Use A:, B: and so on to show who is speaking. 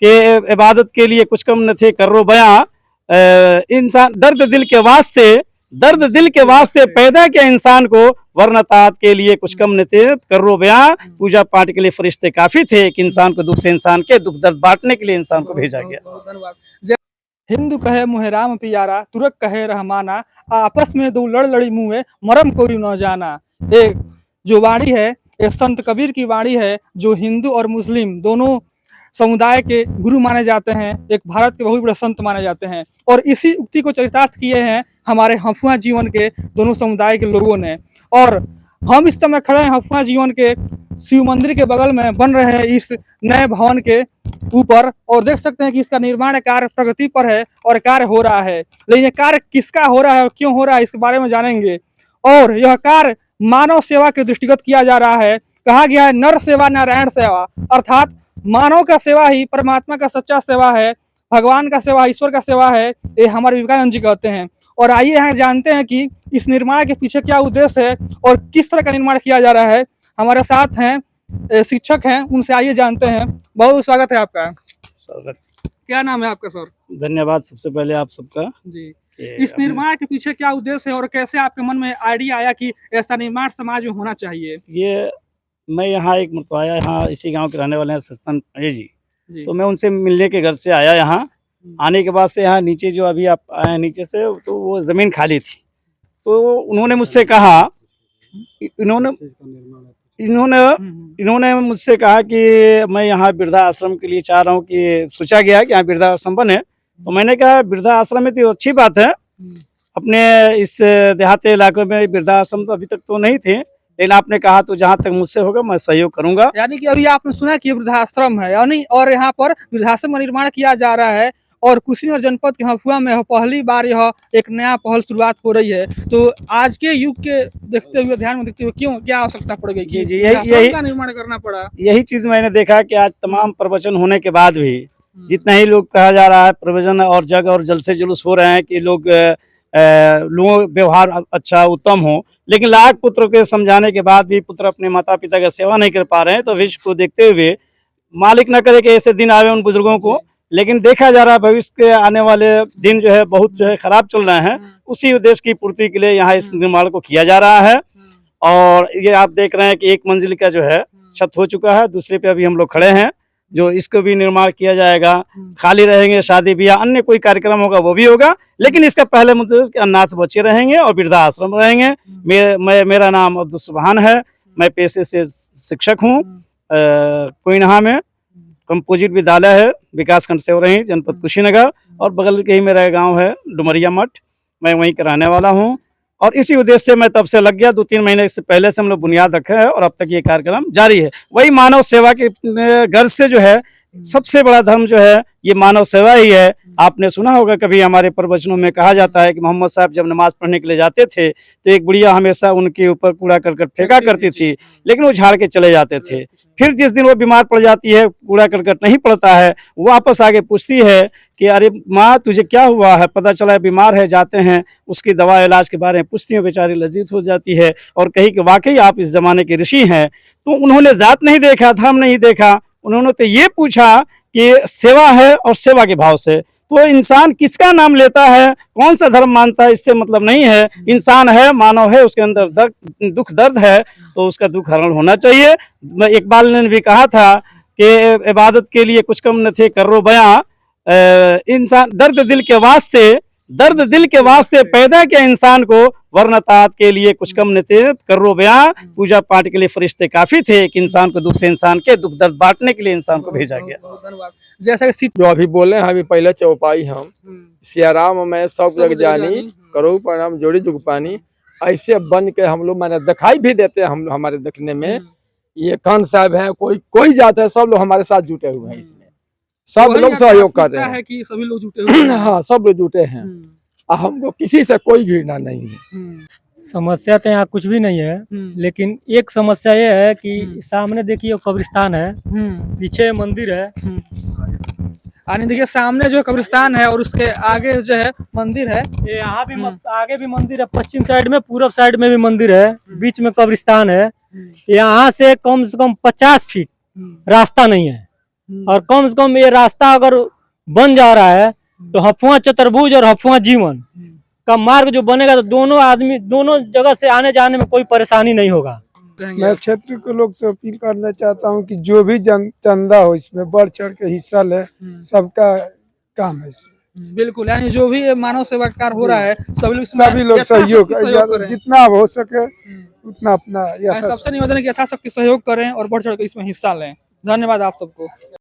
A: कि इबादत के लिए कुछ कम न थे कर्रो बयां। इंसान दर्द दिल के वास्ते पैदा किया इंसान को, वरना तात के लिए कुछ कम न थे कर्रो बयां। पूजा पाठ के लिए फरिश्ते काफी थे कि इंसान को दुख से इंसान के दुख दर्द बांटने के लिए इंसान को भेजा गया।
B: धन्यवाद। हिंदू कहे मुहे राम पियारा, तुरक कहे रहमाना, आपस में दो लड़ी मुँह मरम कोई न जाना। एक जो वाणी है, एक संत कबीर की वाणी है, जो हिंदू और मुस्लिम दोनों समुदाय के गुरु माने जाते हैं, एक भारत के बहुत बड़े संत माने जाते हैं। और इसी उक्ति को चरितार्थ किए हैं हमारे हफुआ जीवन के दोनों समुदाय के लोगों ने। और हम इस समय खड़े हैं हफुआ जीवन के शिव मंदिर के बगल में बन रहे हैं इस नए भवन के ऊपर, और देख सकते हैं कि इसका निर्माण कार्य प्रगति पर है और कार्य हो रहा है। लेकिन ये कार्य किसका हो रहा है और क्यों हो रहा है, इसके बारे में जानेंगे। और यह कार्य मानव सेवा के दृष्टिगत किया जा रहा है। कहा गया है नर सेवा नारायण सेवा, अर्थात मानव का सेवा ही परमात्मा का सच्चा सेवा है, भगवान का सेवा ईश्वर का सेवा है, ये हमारे विवेकानंद जी कहते हैं। और आइए यहाँ जानते हैं कि इस निर्माण के पीछे क्या उद्देश्य है और किस तरह का निर्माण किया जा रहा है। हमारे साथ हैं शिक्षक हैं, उनसे आइए जानते हैं। बहुत स्वागत है आपका। क्या नाम है आपका सर?
A: धन्यवाद सबसे पहले आप सबका
B: जी। इस निर्माण के पीछे क्या उद्देश्य है और कैसे आपके मन में आइडिया आया कि ऐसा निर्माण समाज में होना चाहिए?
A: ये मैं यहाँ एक मरतबा आया, यहाँ इसी गांव के रहने वाले हैं सस्तन जी, तो मैं उनसे मिलने के घर से आया यहाँ। आने के बाद से यहाँ नीचे जो अभी आप आए नीचे से, तो वो ज़मीन खाली थी, तो उन्होंने मुझसे कहा इन्होंने मुझसे कहा कि मैं यहाँ वृद्धा आश्रम के लिए चाह रहा हूँ कि सोचा गया कि यहाँ वृद्धा आश्रम बने। तो मैंने कहा वृद्धा आश्रम में तो अच्छी बात है, अपने इस देहाती इलाके में वृद्धा आश्रम तो अभी तक तो नहीं थे, लेकिन आपने कहा तो जहाँ तक मुझसे होगा मैं सहयोग करूंगा।
B: यानी कि अभी आपने सुना कि वृद्धाश्रम है यानी, और यहाँ पर वृद्धाश्रम का निर्माण किया जा रहा है। और कुशीनगर जनपद के हफुआ में पहली बार यह एक नया पहल शुरुआत हो रही है। तो आज के युग के देखते हुए, ध्यान में देखते हुए क्यों क्या आवश्यकता पड़ गई?
A: जी यही
B: का निर्माण करना पड़ा।
A: यही चीज मैंने देखा कि आज तमाम प्रवचन होने के बाद भी जितना ही लोग कहा जा रहा है प्रवचन और जग और जल से जुलूस हो रहे हैं कि लोगों व्यवहार अच्छा उत्तम हो, लेकिन लाख पुत्र के समझाने के बाद भी पुत्र अपने माता पिता का सेवा नहीं कर पा रहे हैं। तो विश्व को देखते हुए मालिक न करे कि ऐसे दिन आवे उन बुजुर्गों को, लेकिन देखा जा रहा है भविष्य के आने वाले दिन जो है बहुत जो है खराब चल रहे हैं। उसी उद्देश्य की पूर्ति के लिए यहाँ इस निर्माण को किया जा रहा है। और ये आप देख रहे हैं कि एक मंजिल का जो है छत हो चुका है, दूसरे पे अभी हम लोग खड़े हैं, जो इसको भी निर्माण किया जाएगा। खाली रहेंगे, शादी ब्याह अन्य कोई कार्यक्रम होगा वो भी होगा, लेकिन इसका पहले मुद्दा कि अनाथ बच्चे रहेंगे और वृद्धा आश्रम रहेंगे। मेरा नाम अब्दुल सुबहान है, मैं पेशे से शिक्षक हूँ। कोइनहा में कंपोजिट विद्यालय है, विकास खंड से हो रही जनपद कुशीनगर, और बगल के ही मेरा गाँव है डुमरिया मठ, मैं वहीं का रहने वाला हूँ। और इसी उद्देश्य से मैं तब से लग गया, 2-3 महीने से पहले से हम लोग बुनियाद रखे हैं और अब तक ये कार्यक्रम जारी है। वही मानव सेवा के गर्ज से जो है सबसे बड़ा धर्म जो है ये मानव सेवा ही है। आपने सुना होगा कभी हमारे प्रवचनों में कहा जाता है कि मोहम्मद साहब जब नमाज पढ़ने के लिए जाते थे तो एक बुढ़िया हमेशा उनके ऊपर कूड़ा करकट फेंका करती थी, लेकिन वो झाड़ के चले जाते थे। फिर जिस दिन वो बीमार पड़ जाती है, कूड़ा करकट नहीं पड़ता है, वो वापस आके पूछती है कि अरे माँ तुझे क्या हुआ है, पता चला है बीमार है। जाते हैं उसकी दवा इलाज के बारे में पूछती हैं, बेचारी लज्जित हो जाती है और कही कि वाकई आप इस जमाने के ऋषि हैं। तो उन्होंने जात नहीं देखा, धर्म नहीं देखा, उन्होंने तो ये पूछा कि सेवा है और सेवा के भाव से। तो इंसान किसका नाम लेता है, कौन सा धर्म मानता है, इससे मतलब नहीं है। इंसान है, मानव है, उसके अंदर दुख दर्द है, तो उसका दुख हरण होना चाहिए। इकबाल ने भी कहा था कि इबादत के लिए कुछ कम न थे कर्रो बयां। इंसान दर्द दिल के वास्ते पैदा किया इंसान को, वरना तात के लिए कुछ कम न थे कर्रो बयां। पूजा पाठ के लिए फरिश्ते काफी थे कि इंसान को दुख से इंसान के दुख दर्द बांटने के लिए इंसान को भेजा गया।
B: धन्यवाद। जैसा कि
C: जो अभी बोले हैं, अभी पहले चौपाई हम सियाराम मैं सब जग जानी, करो प्रणाम जोड़ी जुग पानी, ऐसे बन के हम लोग मैंने दिखाई भी देते हैं। हम हमारे देखने में ये खान साहब है, कोई जाता है, सब लोग हमारे साथ जुटे हुए हैं। इसमें सब लोग सहयोग कर रहे हैं
B: कि सभी लोग जुटे हुए हैं।
C: हाँ, सब लोग जुटे हैं, हमको किसी से कोई घृणा नहीं है।
D: समस्या तो यहाँ कुछ भी नहीं है, लेकिन एक समस्या ये है कि सामने देखिए कब्रिस्तान है, पीछे मंदिर है।
B: यानी देखिए सामने जो कब्रिस्तान है और उसके आगे जो है मंदिर है।
D: ये यहाँ भी आगे भी मंदिर है, पश्चिम साइड में, पूरब साइड में भी मंदिर है, बीच में कब्रिस्तान है। यहाँ से कम 50 फीट रास्ता नहीं है, और कम से कम ये रास्ता अगर बन जा रहा है तो हफुआ चतुर्भुज और हफुआ जीवन का मार्ग जो बनेगा तो दोनों जगह से आने जाने में कोई परेशानी नहीं होगा।
E: मैं क्षेत्र के लोग से अपील करना चाहता हूं कि जो भी चंदा हो इसमें बढ़ चढ़ के हिस्सा ले, सबका काम है इसमें।
B: बिल्कुल, यानी जो भी ये मानव सेवा कार्य हो रहा है
E: सभी लोग सहयोग
B: करें।
E: जितना हो सके उतना अपना
B: सबसे निवेदन है कि यथाशक्ति सहयोग करें और बढ़ चढ़ कर इसमें हिस्सा लें। धन्यवाद आप सबको।